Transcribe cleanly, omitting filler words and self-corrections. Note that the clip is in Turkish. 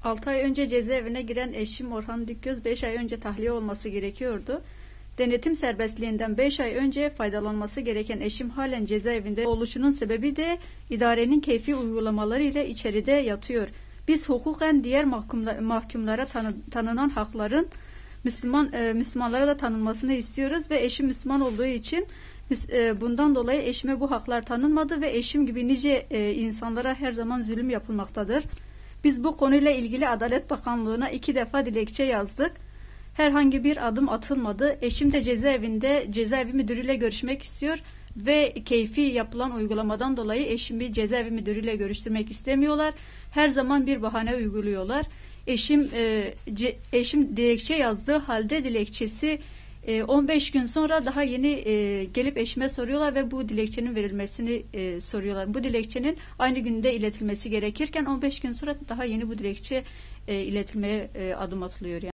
6 ay önce cezaevine giren eşim Orhan Dikgöz 5 ay önce tahliye olması gerekiyordu. Denetim serbestliğinden 5 ay önce faydalanması gereken eşim halen cezaevinde oluşunun sebebi de idarenin keyfi uygulamaları ile içeride yatıyor. Biz hukuken diğer mahkumlara tanınan hakların Müslümanlara da tanınmasını istiyoruz ve eşim Müslüman olduğu için bundan dolayı eşime bu haklar tanınmadı ve eşim gibi nice insanlara her zaman zulüm yapılmaktadır. Biz bu konuyla ilgili Adalet Bakanlığı'na 2 defa dilekçe yazdık. Herhangi bir adım atılmadı. Eşim de cezaevi müdürüyle görüşmek istiyor ve keyfi yapılan uygulamadan dolayı eşimi cezaevi müdürüyle görüştürmek istemiyorlar. Her zaman bir bahane uyguluyorlar. Eşim dilekçe yazdığı halde dilekçesi 15 gün sonra daha yeni gelip eşime soruyorlar ve bu dilekçenin verilmesini soruyorlar. Bu dilekçenin aynı günde iletilmesi gerekirken 15 gün sonra daha yeni bu dilekçe iletilmeye adım atılıyor.